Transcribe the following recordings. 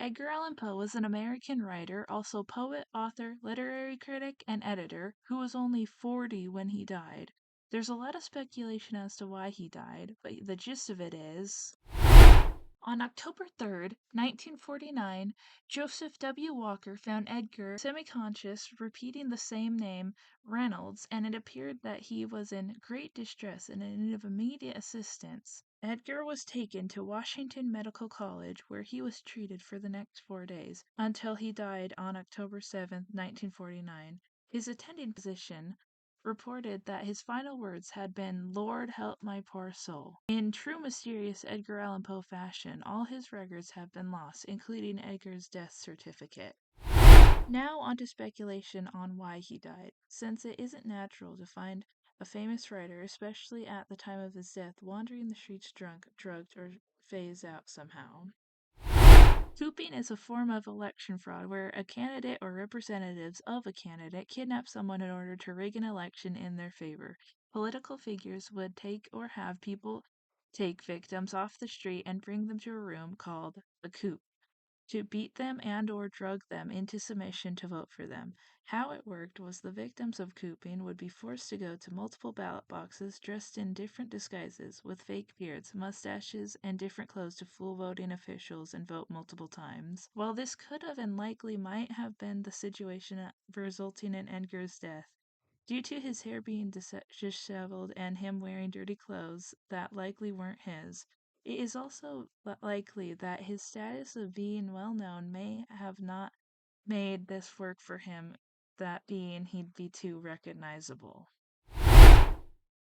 Edgar Allan Poe was an American writer, also poet, author, literary critic, and editor, who was only 40 when he died. There's a lot of speculation as to why he died, but the gist of it is on October 3rd, 1949, Joseph W. Walker found Edgar semi-conscious, repeating the same name, Reynolds, and it appeared that he was in great distress and in need of immediate assistance. Edgar was taken to Washington Medical College, where he was treated for the next 4 days, until he died on October 7th, 1949. His attending physician reported that his final words had been, "Lord help my poor soul." In true mysterious Edgar Allan Poe fashion, all his records have been lost, including Edgar's death certificate. Now on to speculation on why he died, since it isn't natural to find a famous writer, especially at the time of his death, wandering the streets drunk, drugged, or phased out somehow. Cooping is a form of election fraud where a candidate or representatives of a candidate kidnap someone in order to rig an election in their favor. Political figures would take or have people take victims off the street and bring them to a room called a coop to beat them and or drug them into submission to vote for them. How it worked was the victims of cooping would be forced to go to multiple ballot boxes dressed in different disguises with fake beards, mustaches, and different clothes to fool voting officials and vote multiple times. While this could have and likely might have been the situation resulting in Edgar's death, due to his hair being disheveled and him wearing dirty clothes that likely weren't his, it is also likely that his status of being well known may have not made this work for him, that being he'd be too recognizable.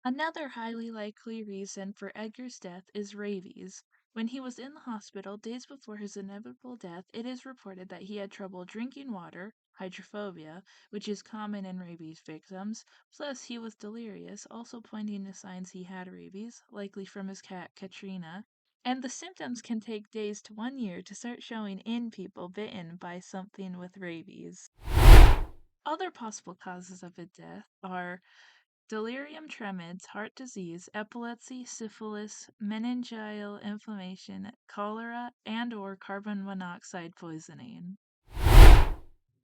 Another highly likely reason for Edgar's death is rabies. When he was in the hospital days before his inevitable death, it is reported that he had trouble drinking water, hydrophobia, which is common in rabies victims, plus he was delirious, also pointing to signs he had rabies, likely from his cat Katrina, and the symptoms can take days to 1 year to start showing in people bitten by something with rabies. Other possible causes of his death are delirium tremens, heart disease, epilepsy, syphilis, meningeal inflammation, cholera, and or carbon monoxide poisoning.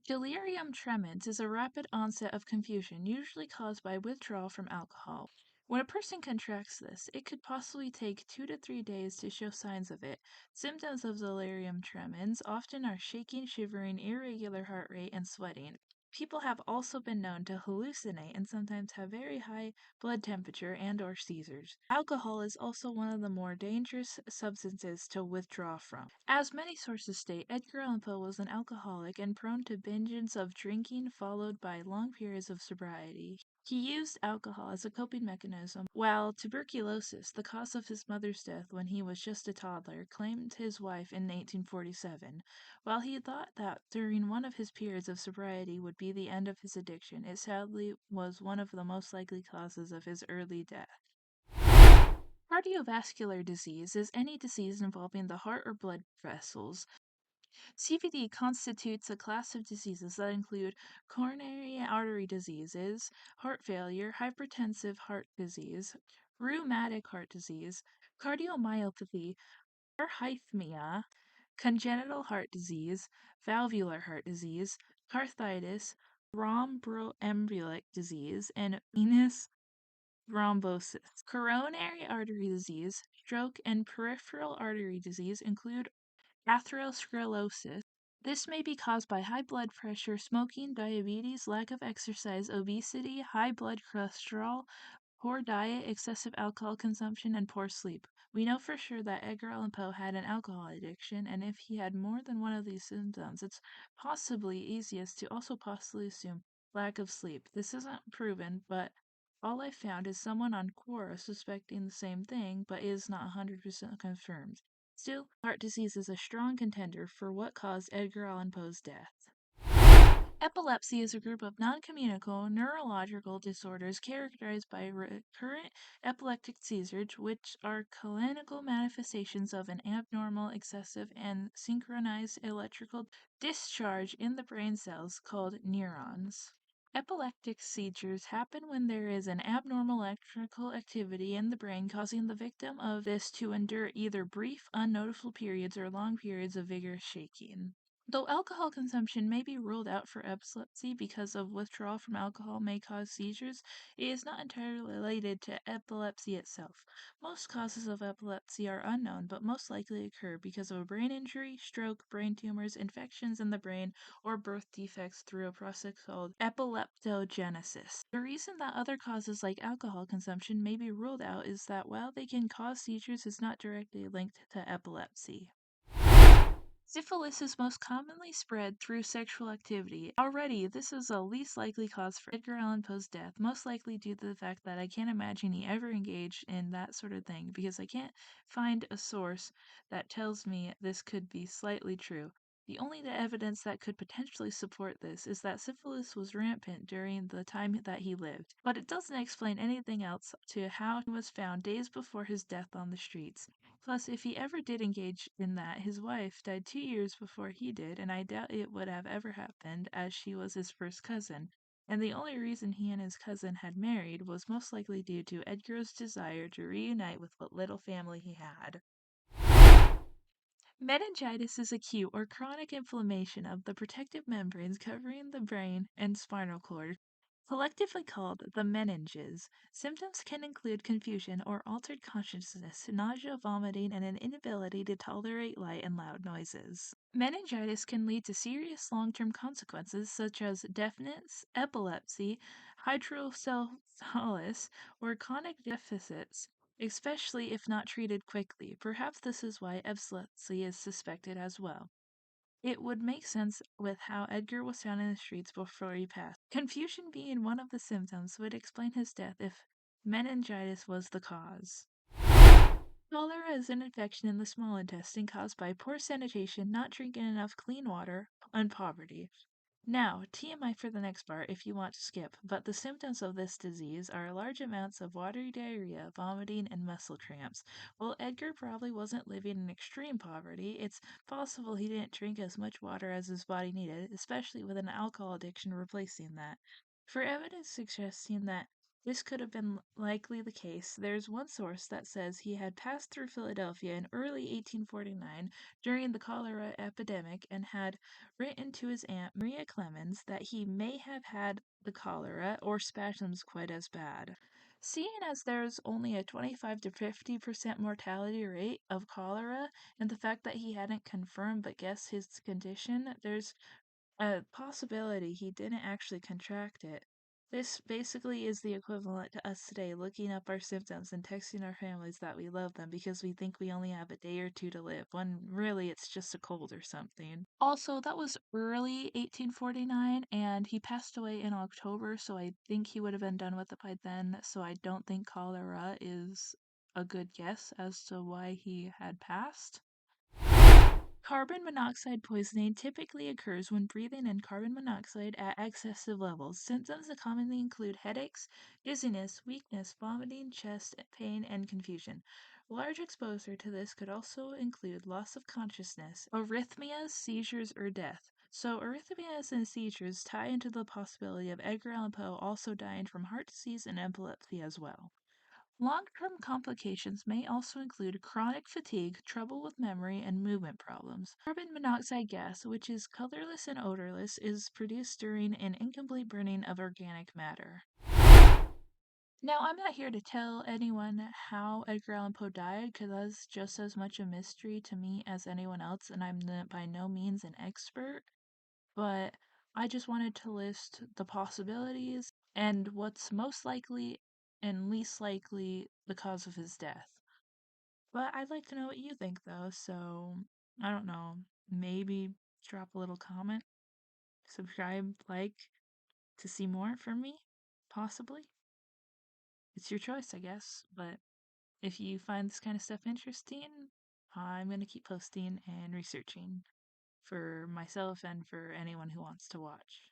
Delirium tremens is a rapid onset of confusion, usually caused by withdrawal from alcohol. When a person contracts this, it could possibly take 2 to 3 days to show signs of it. Symptoms of delirium tremens often are shaking, shivering, irregular heart rate, and sweating. People have also been known to hallucinate and sometimes have very high blood temperature and or seizures. Alcohol is also one of the more dangerous substances to withdraw from. As many sources state, Edgar Allan Poe was an alcoholic and prone to binges of drinking followed by long periods of sobriety. He used alcohol as a coping mechanism, while tuberculosis, the cause of his mother's death when he was just a toddler, claimed his wife in 1847. While he thought that during one of his periods of sobriety would be the end of his addiction, it sadly was one of the most likely causes of his early death. Cardiovascular disease is any disease involving the heart or blood vessels. CVD constitutes a class of diseases that include coronary artery diseases, heart failure, hypertensive heart disease, rheumatic heart disease, cardiomyopathy, arrhythmia, congenital heart disease, valvular heart disease, carditis, thromboembolic disease, and venous thrombosis. Coronary artery disease, stroke, and peripheral artery disease include atherosclerosis. This may be caused by high blood pressure, smoking, diabetes, lack of exercise, obesity, high blood cholesterol, poor diet, excessive alcohol consumption, and poor sleep. We know for sure that Edgar Allan Poe had an alcohol addiction, and if he had more than one of these symptoms, it's possibly easiest to also possibly assume lack of sleep. This isn't proven, but all I found is someone on Quora suspecting the same thing, but is not 100% confirmed. Still, heart disease is a strong contender for what caused Edgar Allan Poe's death. Epilepsy is a group of non-communicable neurological disorders characterized by recurrent epileptic seizures, which are clinical manifestations of an abnormal, excessive, and synchronized electrical discharge in the brain cells called neurons. Epileptic seizures happen when there is an abnormal electrical activity in the brain causing the victim of this to endure either brief, unnoticeable periods or long periods of vigorous shaking. Though alcohol consumption may be ruled out for epilepsy because of withdrawal from alcohol may cause seizures, it is not entirely related to epilepsy itself. Most causes of epilepsy are unknown but most likely occur because of a brain injury, stroke, brain tumors, infections in the brain, or birth defects through a process called epileptogenesis. The reason that other causes like alcohol consumption may be ruled out is that while they can cause seizures, is not directly linked to epilepsy. Syphilis is most commonly spread through sexual activity. Already, this is the least likely cause for Edgar Allan Poe's death, most likely due to the fact that I can't imagine he ever engaged in that sort of thing, because I can't find a source that tells me this could be slightly true. The only evidence that could potentially support this is that syphilis was rampant during the time that he lived, but it doesn't explain anything else to how he was found days before his death on the streets. Plus, if he ever did engage in that, his wife died 2 years before he did, and I doubt it would have ever happened, as she was his first cousin. And the only reason he and his cousin had married was most likely due to Edgar's desire to reunite with what little family he had. Meningitis is acute or chronic inflammation of the protective membranes covering the brain and spinal cord, collectively called the meninges. Symptoms can include confusion or altered consciousness, nausea, vomiting, and an inability to tolerate light and loud noises. Meningitis can lead to serious long term consequences such as deafness, epilepsy, hydrocephalus, or chronic deficits, especially if not treated quickly. Perhaps this is why epilepsy is suspected as well. It would make sense with how Edgar was found in the streets before he passed. Confusion being one of the symptoms would explain his death if meningitis was the cause. Cholera is an infection in the small intestine caused by poor sanitation, not drinking enough clean water, and poverty. Now, TMI for the next part if you want to skip, but the symptoms of this disease are large amounts of watery diarrhea, vomiting, and muscle cramps. While Edgar probably wasn't living in extreme poverty, it's possible he didn't drink as much water as his body needed, especially with an alcohol addiction replacing that. For evidence suggesting that this could have been likely the case, there's one source that says he had passed through Philadelphia in early 1849 during the cholera epidemic and had written to his aunt Maria Clemens that he may have had the cholera or spasms quite as bad. Seeing as there's only a 25 to 50% mortality rate of cholera, and the fact that he hadn't confirmed but guessed his condition, there's a possibility he didn't actually contract it. This basically is the equivalent to us today looking up our symptoms and texting our families that we love them because we think we only have a day or two to live, when really it's just a cold or something. Also, that was early 1849, and he passed away in October, so I think he would have been done with it by then, so I don't think cholera is a good guess as to why he had passed. Carbon monoxide poisoning typically occurs when breathing in carbon monoxide at excessive levels. Symptoms that commonly include headaches, dizziness, weakness, vomiting, chest pain, and confusion. Large exposure to this could also include loss of consciousness, arrhythmias, seizures, or death. So, arrhythmias and seizures tie into the possibility of Edgar Allan Poe also dying from heart disease and epilepsy as well. Long-term complications may also include chronic fatigue, trouble with memory, and movement problems. Carbon monoxide gas, which is colorless and odorless, is produced during an incomplete burning of organic matter. Now, I'm not here to tell anyone how Edgar Allan Poe died, because that's just as much a mystery to me as anyone else, and I'm by no means an expert, but I just wanted to list the possibilities and what's most likely and least likely the cause of his death. But I'd like to know what you think, though, so I don't know. Maybe drop a little comment, subscribe, like to see more from me, possibly. It's your choice, I guess, but if you find this kind of stuff interesting, I'm going to keep posting and researching for myself and for anyone who wants to watch.